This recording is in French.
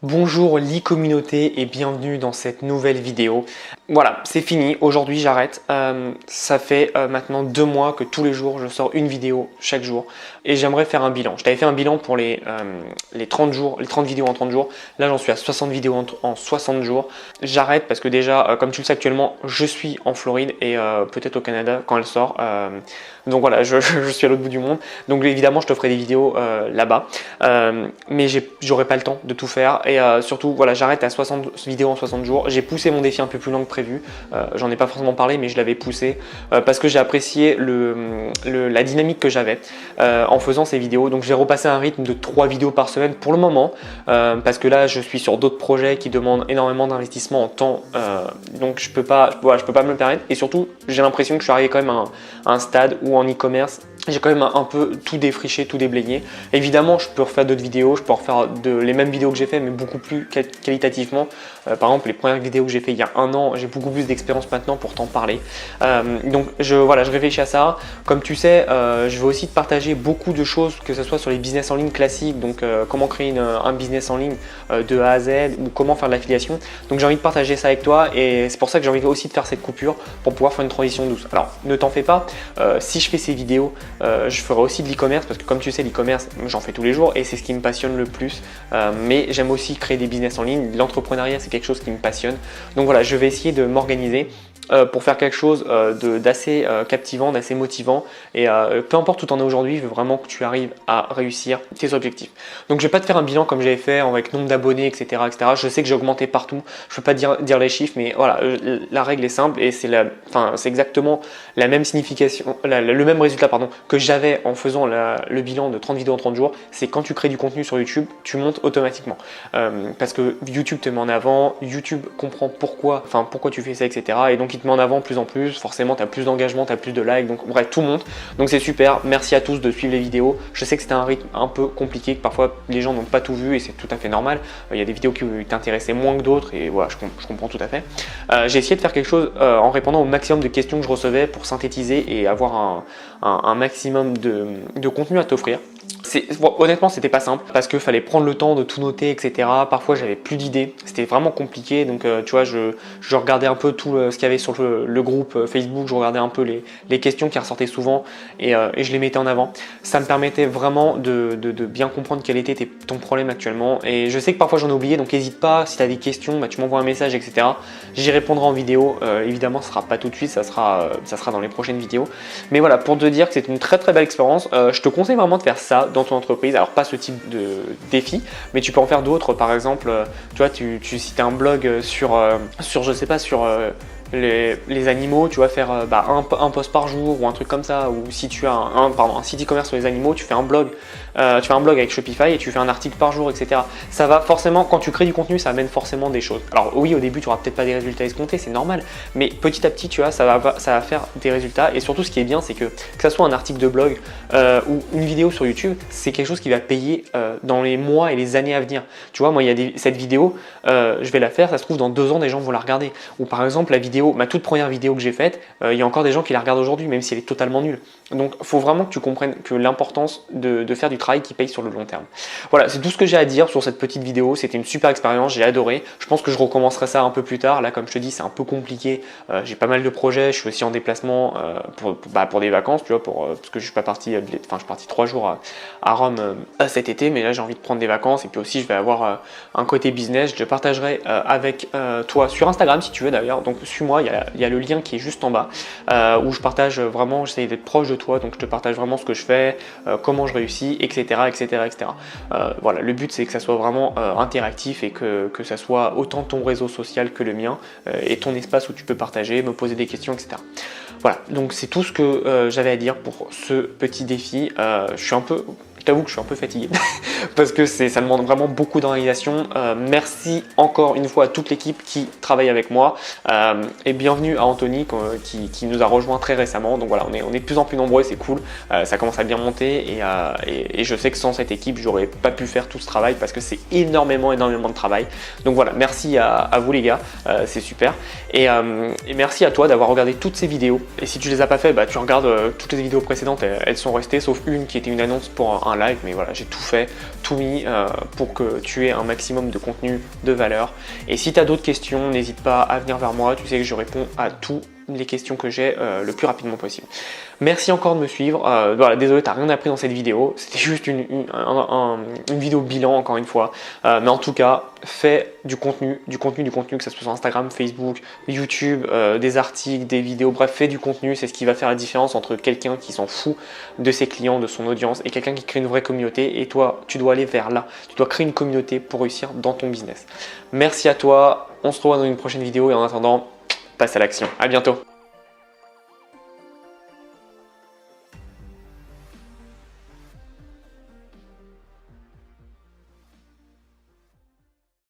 Bonjour l'e-communauté et bienvenue dans cette nouvelle vidéo. Voilà, c'est fini, aujourd'hui j'arrête. Ça fait maintenant 2 mois que tous les jours je sors une vidéo chaque jour et j'aimerais faire un bilan. Je t'avais fait un bilan pour les 30 jours, les 30 vidéos en 30 jours. Là j'en suis à 60 vidéos en 60 jours. J'arrête parce que déjà, comme tu le sais actuellement, je suis en Floride et peut-être au Canada quand elle sort. Donc voilà, je suis à l'autre bout du monde. Donc évidemment je te ferai des vidéos là-bas. Mais j'aurai pas le temps de tout faire. Et surtout, voilà, j'arrête à 60 vidéos en 60 jours. J'ai poussé mon défi un peu plus long que prévu. J'en ai pas forcément parlé, mais je l'avais poussé parce que j'ai apprécié la dynamique que j'avais en faisant ces vidéos. Donc j'ai repassé un rythme de 3 vidéos par semaine pour le moment parce que là, je suis sur d'autres projets qui demandent énormément d'investissement en temps. Donc je peux pas me le permettre. Et surtout, j'ai l'impression que je suis arrivé quand même à un stade où en e-commerce, j'ai quand même un peu tout défriché, tout déblayé. Évidemment, je peux refaire d'autres vidéos, je peux refaire les mêmes vidéos que j'ai fait, mais beaucoup plus qualitativement. Par exemple, les premières vidéos que j'ai fait il y a 1 an, j'ai beaucoup plus d'expérience maintenant pour t'en parler. Donc je réfléchis à ça. Comme tu sais, je vais aussi te partager beaucoup de choses, que ce soit sur les business en ligne classiques, donc comment créer un business en ligne de A à Z ou comment faire de l'affiliation. Donc j'ai envie de partager ça avec toi et c'est pour ça que j'ai envie aussi de faire cette coupure pour pouvoir faire une transition douce. Alors ne t'en fais pas, si je fais ces vidéos, je ferai aussi de l'e-commerce parce que comme tu sais, l'e-commerce, j'en fais tous les jours et c'est ce qui me passionne le plus. Mais j'aime aussi créer des business en ligne. L'entrepreneuriat, c'est quelque chose qui me passionne. Donc voilà, je vais essayer de m'organiser pour faire quelque chose d'assez captivant, d'assez motivant. Et peu importe où tu en es aujourd'hui, je veux vraiment que tu arrives à réussir tes objectifs. Donc je ne vais pas te faire un bilan comme j'avais fait avec nombre d'abonnés, etc., etc. Je sais que j'ai augmenté partout. Je ne peux pas dire les chiffres, mais voilà, la règle est simple et c'est exactement la même signification, le même résultat que j'avais en faisant le bilan de 30 vidéos en 30 jours. C'est quand tu crées du contenu sur YouTube, tu montes automatiquement. Parce que YouTube te met en avant, YouTube comprend pourquoi tu fais ça, etc. Et donc il te met en avant plus en plus, forcément tu as plus d'engagement, tu as plus de likes, donc bref, tout monte. Donc c'est super, merci à tous de suivre les vidéos. Je sais que c'était un rythme un peu compliqué, que parfois les gens n'ont pas tout vu et c'est tout à fait normal. Il y a des vidéos qui t'intéressaient moins que d'autres et voilà, je comprends tout à fait. J'ai essayé de faire quelque chose en répondant au maximum de questions que je recevais pour synthétiser et avoir un maximum de contenu à t'offrir. Honnêtement, c'était pas simple parce qu'il fallait prendre le temps de tout noter, etc. Parfois, j'avais plus d'idées, c'était vraiment compliqué. Donc, tu vois, je regardais un peu tout ce qu'il y avait sur le groupe Facebook, je regardais un peu les questions qui ressortaient souvent et je les mettais en avant. Ça me permettait vraiment de bien comprendre quel était ton problème actuellement. Et je sais que parfois j'en ai oublié, donc n'hésite pas, si tu as des questions, tu m'envoies un message, etc. J'y répondrai en vidéo. Évidemment, ce sera pas tout de suite, ça sera dans les prochaines vidéos. Mais voilà, pour te dire que c'est une très très belle expérience, je te conseille vraiment de faire ça dans ton entreprise. Alors pas ce type de défi, mais tu peux en faire d'autres. Par exemple, tu vois, si tu as un blog sur je sais pas, sur les animaux, tu vas faire un post par jour ou un truc comme ça, ou si tu as un site e-commerce sur les animaux, tu fais un blog avec Shopify et tu fais un article par jour, etc. Ça va forcément, quand tu crées du contenu, ça amène forcément des choses. Alors oui, au début, tu n'auras peut-être pas des résultats escomptés, c'est normal, mais petit à petit, tu vois, ça va faire des résultats. Et surtout, ce qui est bien, c'est que ça soit un article de blog ou une vidéo sur YouTube, c'est quelque chose qui va payer dans les mois et les années à venir. Tu vois, moi, cette vidéo, je vais la faire, ça se trouve, dans 2 ans, des gens vont la regarder. Ou par exemple, ma toute première vidéo que j'ai faite, il y a encore des gens qui la regardent aujourd'hui, même si elle est totalement nulle. Donc, il faut vraiment que tu comprennes que l'importance de faire du travail qui paye sur le long terme. Voilà, c'est tout ce que j'ai à dire sur cette petite vidéo. C'était une super expérience, j'ai adoré. Je pense que je recommencerai ça un peu plus tard. Là, comme je te dis, c'est un peu compliqué. J'ai pas mal de projets. Je suis aussi en déplacement pour des vacances, tu vois, parce que je suis pas parti. Je suis parti 3 jours à Rome cet été, mais là j'ai envie de prendre des vacances et puis aussi je vais avoir un côté business. Je le partagerai avec toi sur Instagram si tu veux d'ailleurs. Donc suis-moi, il y a le lien qui est juste en bas où je partage vraiment. J'essaie d'être proche de toi, donc je te partage vraiment ce que je fais, comment je réussis, etc. Voilà, le but c'est que ça soit vraiment interactif et que ça soit autant ton réseau social que le mien et ton espace où tu peux partager, me poser des questions, etc. Voilà, donc c'est tout ce que j'avais à dire pour ce petit défi. Je t'avoue que je suis un peu fatigué parce que ça demande vraiment beaucoup d'organisation. Merci encore une fois à toute l'équipe qui travaille avec moi et bienvenue à Anthony qui nous a rejoint très récemment. Donc voilà, on est de plus en plus nombreux, c'est cool. Ça commence à bien monter et je sais que sans cette équipe, j'aurais pas pu faire tout ce travail parce que c'est énormément de travail. Donc voilà, merci à vous les gars, c'est super. Et merci à toi d'avoir regardé toutes ces vidéos. Et si tu les as pas fait, tu regardes toutes les vidéos précédentes, elles sont restées sauf une qui était une annonce pour un live, mais voilà, j'ai tout fait, tout mis pour que tu aies un maximum de contenu de valeur. Et si tu as d'autres questions, n'hésite pas à venir vers moi, tu sais que je réponds à toutes les questions que j'ai le plus rapidement possible. Merci encore de me suivre. Voilà, désolé, t'as rien appris dans cette vidéo. C'était juste une vidéo bilan encore une fois. Mais en tout cas, fais du contenu, que ce soit sur Instagram, Facebook, YouTube, des articles, des vidéos, bref, fais du contenu. C'est ce qui va faire la différence entre quelqu'un qui s'en fout de ses clients, de son audience, et quelqu'un qui crée une vraie communauté. Et toi, tu dois aller vers là. Tu dois créer une communauté pour réussir dans ton business. Merci à toi. On se revoit dans une prochaine vidéo et en attendant, passe à l'action. À bientôt.